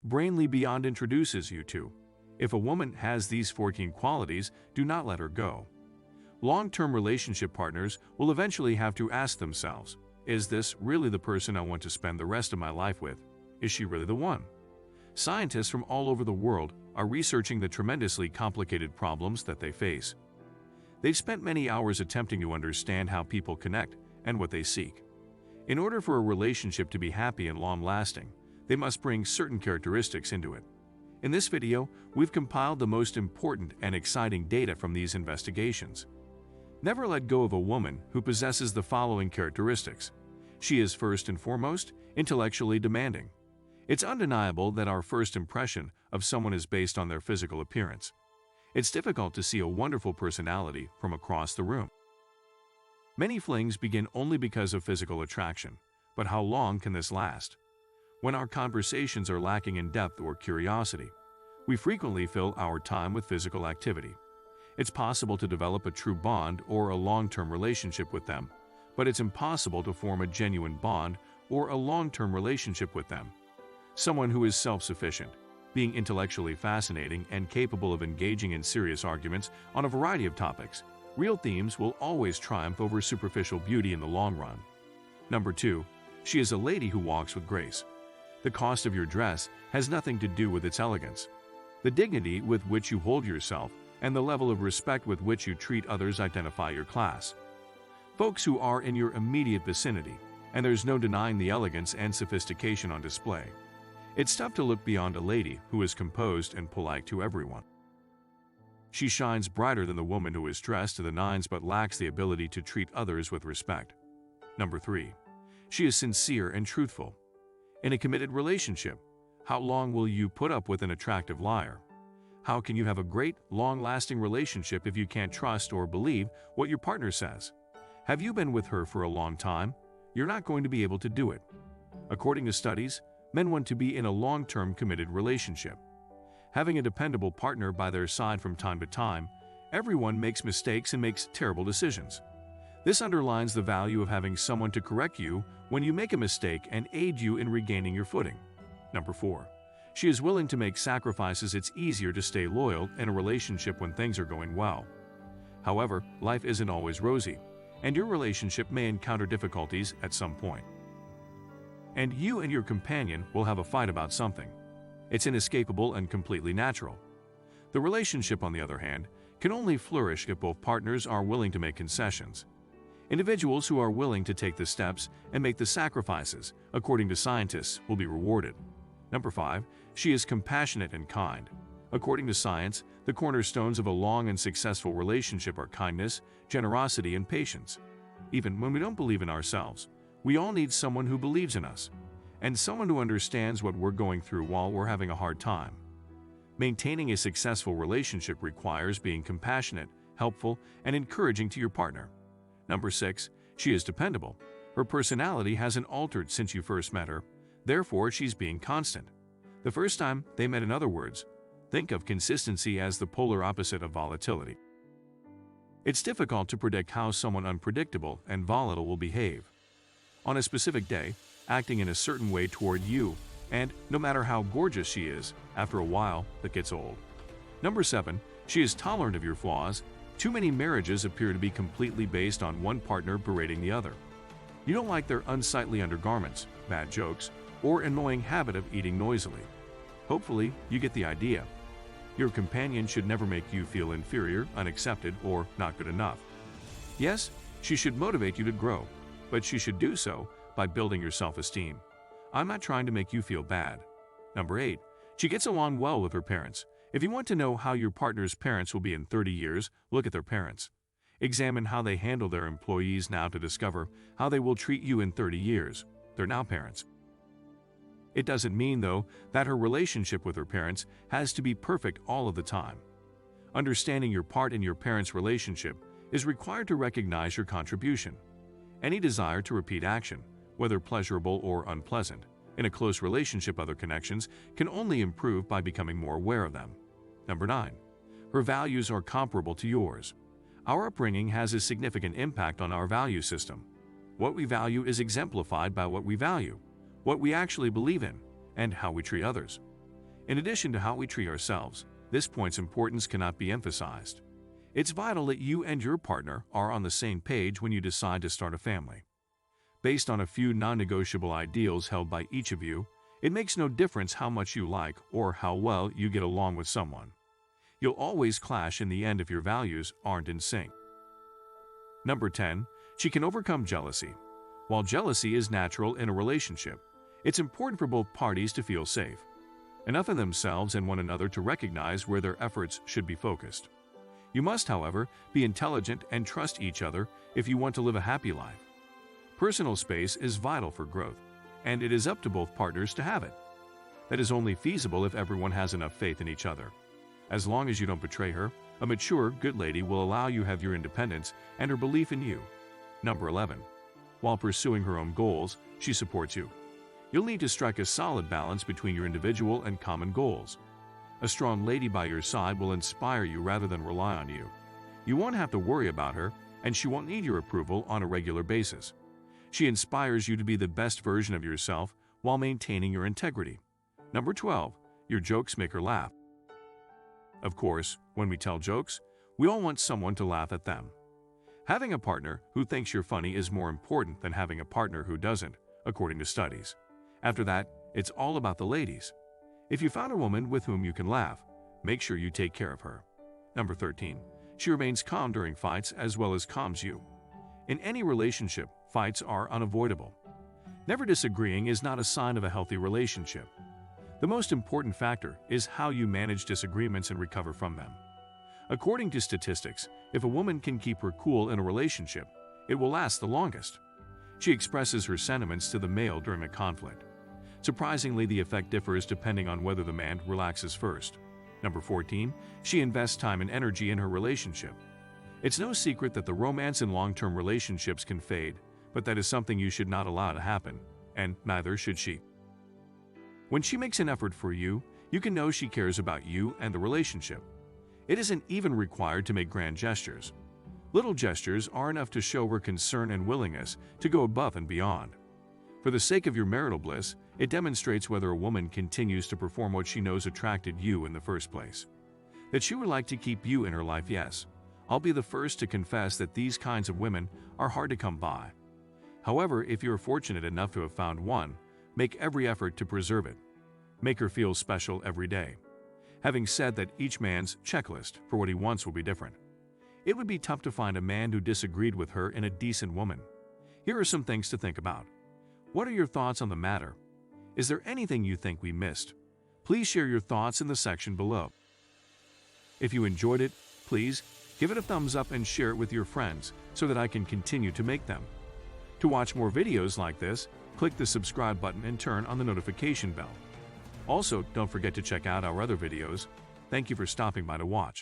Brainly Beyond introduces you to. If a woman has these 14 qualities, do not let her go. Long-term relationship partners will eventually have to ask themselves, is this really the person I want to spend the rest of my life with? Is she really the one? Scientists from all over the world are researching the tremendously complicated problems that they face. They've spent many hours attempting to understand how people connect and what they seek. In order for a relationship to be happy and long-lasting, they must bring certain characteristics into it. In this video, we've compiled the most important and exciting data from these investigations. Never let go of a woman who possesses the following characteristics. She is first and foremost intellectually demanding. It's undeniable that our first impression of someone is based on their physical appearance. It's difficult to see a wonderful personality from across the room. Many flings begin only because of physical attraction, but how long can this last? When our conversations are lacking in depth or curiosity, we frequently fill our time with physical activity. It's possible to develop a true bond or a long-term relationship with them, but it's impossible to form a genuine bond or a long-term relationship with them. Someone who is self-sufficient, being intellectually fascinating and capable of engaging in serious arguments on a variety of topics, real themes will always triumph over superficial beauty in the long run. Number 2. She is a lady who walks with grace. The cost of your dress has nothing to do with its elegance. The dignity with which you hold yourself and the level of respect with which you treat others identify your class. Folks who are in your immediate vicinity, and there's no denying the elegance and sophistication on display. It's tough to look beyond a lady who is composed and polite to everyone. She shines brighter than the woman who is dressed to the nines but lacks the ability to treat others with respect. Number 3. She is sincere and truthful. In a committed relationship, how long will you put up with an attractive liar? How can you have a great, long-lasting relationship if you can't trust or believe what your partner says? Have you been with her for a long time? You're not going to be able to do it. According to studies, men want to be in a long-term committed relationship. Having a dependable partner by their side from time to time, everyone makes mistakes and makes terrible decisions. This underlines the value of having someone to correct you when you make a mistake and aid you in regaining your footing. Number 4. She is willing to make sacrifices. It's easier to stay loyal in a relationship when things are going well. However, life isn't always rosy, and your relationship may encounter difficulties at some point. And you and your companion will have a fight about something. It's inescapable and completely natural. The relationship, on the other hand, can only flourish if both partners are willing to make concessions. Individuals who are willing to take the steps and make the sacrifices, according to scientists, will be rewarded. Number 5. She is compassionate and kind. According to science, the cornerstones of a long and successful relationship are kindness, generosity, and patience. Even when we don't believe in ourselves, we all need someone who believes in us, and someone who understands what we're going through while we're having a hard time. Maintaining a successful relationship requires being compassionate, helpful, and encouraging to your partner. Number 6. She is dependable. Her personality hasn't altered since you first met her, therefore she's being constant. The first time they met, in other words. Think of consistency as the polar opposite of volatility. It's difficult to predict how someone unpredictable and volatile will behave. On a specific day, acting in a certain way toward you, and no matter how gorgeous she is, after a while, that gets old. Number 7. She is tolerant of your flaws. Too many marriages appear to be completely based on one partner berating the other. You don't like their unsightly undergarments, bad jokes, or annoying habit of eating noisily. Hopefully, you get the idea. Your companion should never make you feel inferior, unaccepted, or not good enough. Yes, she should motivate you to grow, but she should do so by building your self-esteem. I'm not trying to make you feel bad. Number 8. She gets along well with her parents. If you want to know how your partner's parents will be in 30 years, look at their parents. Examine how they handle their employees now to discover how they will treat you in 30 years. They're now parents. It doesn't mean, though, that her relationship with her parents has to be perfect all of the time. Understanding your part in your parents' relationship is required to recognize your contribution. Any desire to repeat action, whether pleasurable or unpleasant, in a close relationship, other connections can only improve by becoming more aware of them. Number 9. Her values are comparable to yours. Our upbringing has a significant impact on our value system. What we value is exemplified by what we value, what we actually believe in, and how we treat others. In addition to how we treat ourselves, this point's importance cannot be emphasized. It's vital that you and your partner are on the same page when you decide to start a family. Based on a few non-negotiable ideals held by each of you, it makes no difference how much you like or how well you get along with someone. You'll always clash in the end if your values aren't in sync. Number 10. She can overcome jealousy. While jealousy is natural in a relationship, it's important for both parties to feel safe, enough in themselves and one another to recognize where their efforts should be focused. You must, however, be intelligent and trust each other if you want to live a happy life. Personal space is vital for growth, and it is up to both partners to have it. That is only feasible if everyone has enough faith in each other. As long as you don't betray her, a mature, good lady will allow you to have your independence and her belief in you. Number 11. While pursuing her own goals, she supports you. You'll need to strike a solid balance between your individual and common goals. A strong lady by your side will inspire you rather than rely on you. You won't have to worry about her, and she won't need your approval on a regular basis. She inspires you to be the best version of yourself while maintaining your integrity. Number 12. Your jokes make her laugh. Of course, when we tell jokes, we all want someone to laugh at them. Having a partner who thinks you're funny is more important than having a partner who doesn't, according to studies. After that, it's all about the ladies. If you found a woman with whom you can laugh, make sure you take care of her. Number 13. She remains calm during fights as well as calms you. In any relationship, fights are unavoidable. Never disagreeing is not a sign of a healthy relationship. The most important factor is how you manage disagreements and recover from them. According to statistics, if a woman can keep her cool in a relationship, it will last the longest. She expresses her sentiments to the male during a conflict. Surprisingly, the effect differs depending on whether the man relaxes first. Number 14. She invests time and energy in her relationship. It's no secret that the romance in long-term relationships can fade, but that is something you should not allow to happen, and neither should she. When she makes an effort for you, you can know she cares about you and the relationship. It isn't even required to make grand gestures. Little gestures are enough to show her concern and willingness to go above and beyond. For the sake of your marital bliss, it demonstrates whether a woman continues to perform what she knows attracted you in the first place. That she would like to keep you in her life, yes. I'll be the first to confess that these kinds of women are hard to come by. However, if you're fortunate enough to have found one, make every effort to preserve it. Make her feel special every day. Having said that, each man's checklist for what he wants will be different. It would be tough to find a man who disagreed with her in a decent woman. Here are some things to think about. What are your thoughts on the matter? Is there anything you think we missed? Please share your thoughts in the section below. If you enjoyed it, please give it a thumbs up and share it with your friends so that I can continue to make them. To watch more videos like this, click the subscribe button and turn on the notification bell. Also, don't forget to check out our other videos. Thank you for stopping by to watch.